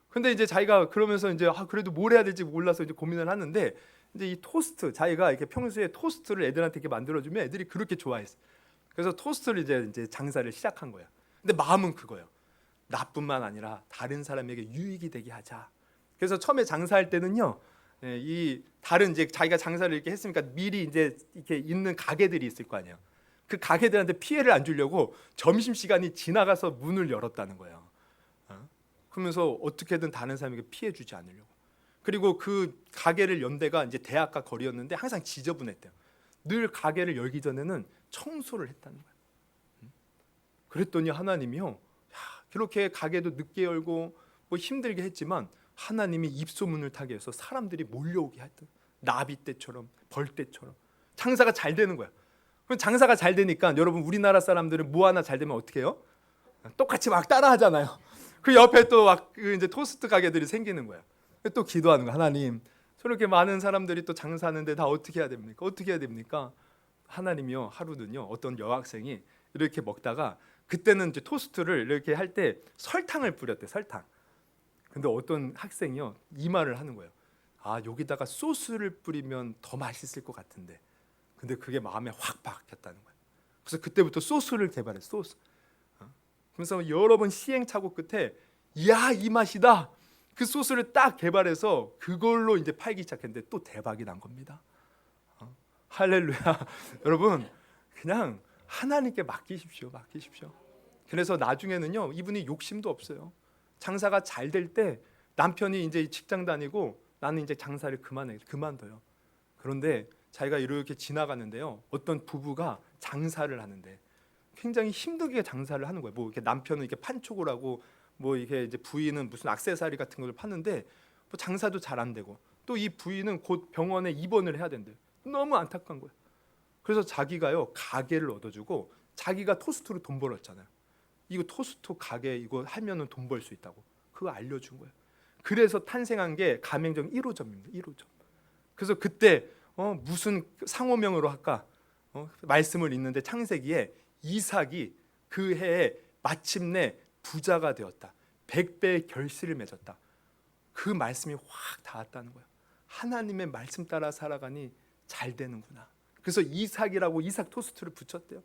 근데 이제 자기가 그러면서 이제 그래도 뭘 해야 될지 몰라서 이제 고민을 하는데 이제 이 토스트 자기가 이렇게 평소에 토스트를 애들한테 이렇게 만들어주면 애들이 그렇게 좋아했어. 그래서 토스트를 이제 장사를 시작한 거야. 근데 마음은 그거예요. 나뿐만 아니라 다른 사람에게 유익이 되게 하자. 그래서 처음에 장사할 때는요, 이 다른 이제 자기가 장사를 이렇게 했으니까 미리 이제 이렇게 있는 가게들이 있을 거 아니에요. 그 가게들한테 피해를 안 주려고 점심 시간이 지나가서 문을 열었다는 거예요. 그러면서 어떻게든 다른 사람에게 피해 주지 않으려고. 그리고 그 가게를 연 데가 이제 대학가 거리였는데 항상 지저분했대요. 늘 가게를 열기 전에는 청소를 했다는 거예요. 그랬더니 하나님이요, 그렇게 가게도 늦게 열고 뭐 힘들게 했지만 하나님이 입소문을 타게 해서 사람들이 몰려오게 했던 나비 때처럼 벌떼처럼 장사가 잘 되는 거야. 그럼 장사가 잘 되니까 여러분 우리나라 사람들은 뭐 하나 잘 되면 어떻게 해요? 똑같이 막 따라하잖아요. 그 옆에 또 막 이제 토스트 가게들이 생기는 거야. 또 기도하는 거야. 하나님, 저렇게 많은 사람들이 또 장사하는데 다 어떻게 해야 됩니까? 어떻게 해야 됩니까? 하나님이요, 하루는요, 어떤 여학생이 이렇게 먹다가 그때는 이제 토스트를 이렇게 할 때 설탕을 뿌렸대. 설탕. 근데 어떤 학생이요, 이 말을 하는 거예요. 아, 여기다가 소스를 뿌리면 더 맛있을 것 같은데. 근데 그게 마음에 확 박혔다는 거예요. 그래서 그때부터 소스를 개발했어. 소스. 그래서 여러 번 시행착오 끝에 이야, 이 맛이다. 그 소스를 딱 개발해서 그걸로 이제 팔기 시작했는데 또 대박이 난 겁니다. 할렐루야. 여러분, 그냥 하나님께 맡기십시오. 맡기십시오. 그래서 나중에는요, 이분이 욕심도 없어요. 장사가 잘 될 때 남편이 이제 직장 다니고 나는 이제 장사를 그만둬요. 그런데 자기가 이렇게 지나가는데요, 어떤 부부가 장사를 하는데 굉장히 힘들게 장사를 하는 거예요. 뭐 이렇게 남편은 이렇게 판촉을 하고 뭐 이게 이제 부인은 무슨 액세서리 같은 걸 파는데 뭐 장사도 잘 안 되고 또 이 부인은 곧 병원에 입원을 해야 된대요. 너무 안타까운 거예요. 그래서 자기가요, 가게를 얻어주고 자기가 토스트로 돈 벌었잖아요. 이거 토스트 가게 이거 하면은 돈 벌 수 있다고 그거 알려준 거예요. 그래서 탄생한 게 가맹점 1호점입니다. 1호점. 그래서 그때 무슨 상호명으로 할까? 말씀을 읽는데 창세기에 이삭이 그 해에 마침내 부자가 되었다. 100배의 결실을 맺었다. 그 말씀이 확 닿았다는 거예요. 하나님의 말씀 따라 살아가니 잘 되는구나. 그래서 이삭이라고 이삭 토스트를 붙였대요.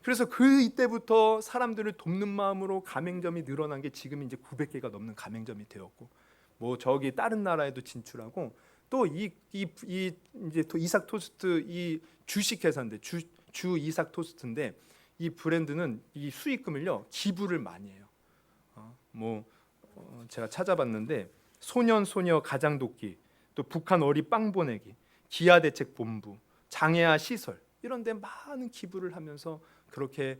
그래서 그 이때부터 사람들을 돕는 마음으로 가맹점이 늘어난 게 지금 이제 900개가 넘는 가맹점이 되었고, 뭐 저기 다른 나라에도 진출하고 또 이 이제 이삭 토스트 이 주식 회사인데 주 이삭 토스트인데 이 브랜드는 이 수익금을요 기부를 많이 해요. 제가 찾아봤는데 소년 소녀 가장돕기, 또 북한 어리 빵 보내기, 기아 대책 본부, 장애아 시설 이런 데 많은 기부를 하면서 그렇게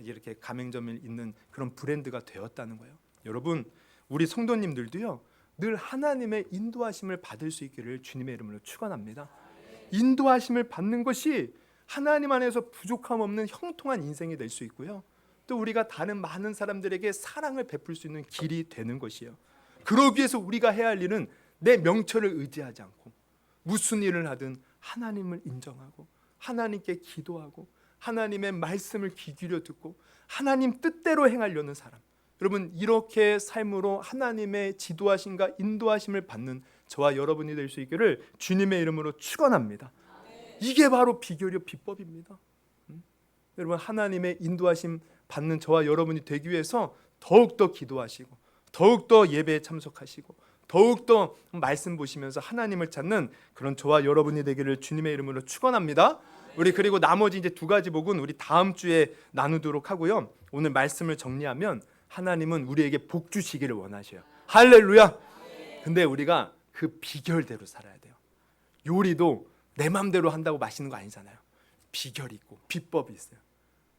이렇게 가맹점이 있는 그런 브랜드가 되었다는 거예요. 여러분, 우리 성도님들도요 늘 하나님의 인도하심을 받을 수 있기를 주님의 이름으로 축원합니다. 인도하심을 받는 것이 하나님 안에서 부족함 없는 형통한 인생이 될 수 있고요, 또 우리가 다른 많은 사람들에게 사랑을 베풀 수 있는 길이 되는 것이에요. 그러기 위해서 우리가 해야 할 일은 내 명철을 의지하지 않고 무슨 일을 하든 하나님을 인정하고 하나님께 기도하고 하나님의 말씀을 귀 기울여 듣고 하나님 뜻대로 행하려는 사람, 여러분 이렇게 삶으로 하나님의 지도하심과 인도하심을 받는 저와 여러분이 될 수 있기를 주님의 이름으로 축원합니다. 이게 바로 비결이요 비법입니다. 여러분, 하나님의 인도하심 받는 저와 여러분이 되기 위해서 더욱더 기도하시고 더욱더 예배에 참석하시고 더욱더 말씀 보시면서 하나님을 찾는 그런 저와 여러분이 되기를 주님의 이름으로 축원합니다. 우리 그리고 나머지 이제 두 가지 복은 우리 다음 주에 나누도록 하고요. 오늘 말씀을 정리하면 하나님은 우리에게 복 주시기를 원하셔요. 할렐루야. 근데 우리가 그 비결대로 살아야 돼요. 요리도 내 맘대로 한다고 맛있는 거 아니잖아요. 비결이 있고 비법이 있어요.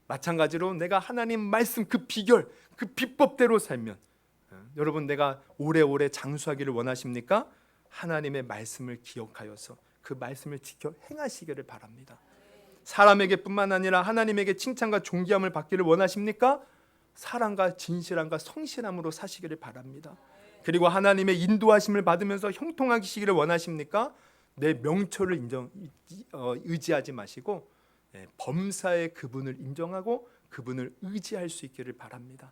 마찬가지로 내가 하나님 말씀 그 비결, 그 비법대로 살면, 여러분 내가 오래오래 장수하기를 원하십니까? 하나님의 말씀을 기억하여서 그 말씀을 지켜 행하시기를 바랍니다. 사람에게 뿐만 아니라 하나님에게 칭찬과 존귀함을 받기를 원하십니까? 사랑과 진실함과 성실함으로 사시기를 바랍니다. 그리고 하나님의 인도하심을 받으면서 형통하시기를 원하십니까? 내 명철을 의지하지 마시고 범사의 그분을 인정하고 그분을 의지할 수 있기를 바랍니다.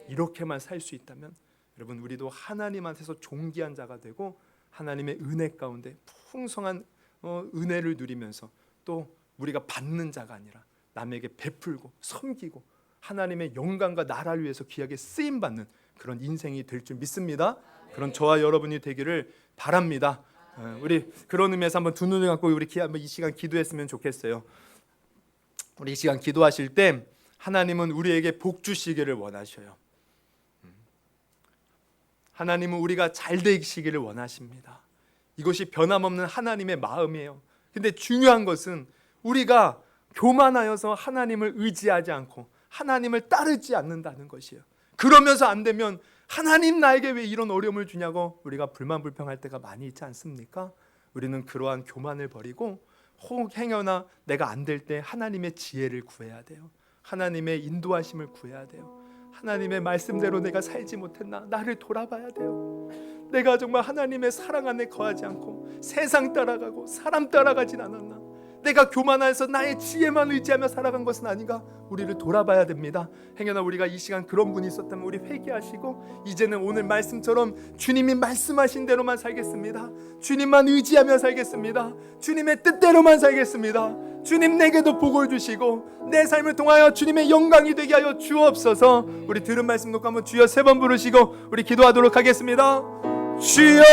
이렇게만 살 수 있다면 여러분, 우리도 하나님 앞에서 존귀한 자가 되고 하나님의 은혜 가운데 풍성한 은혜를 누리면서 또 우리가 받는 자가 아니라 남에게 베풀고 섬기고 하나님의 영광과 나라를 위해서 귀하게 쓰임받는 그런 인생이 될 줄 믿습니다. 그런 저와 여러분이 되기를 바랍니다. 우리 그런 의미에서 한번 두 눈을 감고 우리 한번 이 시간 기도했으면 좋겠어요. 우리 이 시간 기도하실 때 하나님은 우리에게 복 주시기를 원하셔요. 하나님은 우리가 잘 되시기를 원하십니다. 이것이 변함없는 하나님의 마음이에요. 근데 중요한 것은 우리가 교만하여서 하나님을 의지하지 않고 하나님을 따르지 않는다는 것이에요. 그러면서 안 되면 하나님 나에게 왜 이런 어려움을 주냐고 우리가 불만불평할 때가 많이 있지 않습니까? 우리는 그러한 교만을 버리고 혹 행여나 내가 안 될 때 하나님의 지혜를 구해야 돼요. 하나님의 인도하심을 구해야 돼요. 하나님의 말씀대로 내가 살지 못했나? 나를 돌아봐야 돼요. 내가 정말 하나님의 사랑 안에 거하지 않고 세상 따라가고 사람 따라가진 않았나? 내가 교만해서 나의 지혜만 의지하며 살아간 것은 아닌가? 우리를 돌아봐야 됩니다. 행여나 우리가 이 시간 그런 분이 있었다면 우리 회개하시고 이제는 오늘 말씀처럼 주님이 말씀하신 대로만 살겠습니다. 주님만 의지하며 살겠습니다. 주님의 뜻대로만 살겠습니다. 주님 내게도 복을 주시고 내 삶을 통하여 주님의 영광이 되게 하여 주옵소서. 우리 들은 말씀 놓고 한번 주여 3번 부르시고 우리 기도하도록 하겠습니다. 주여.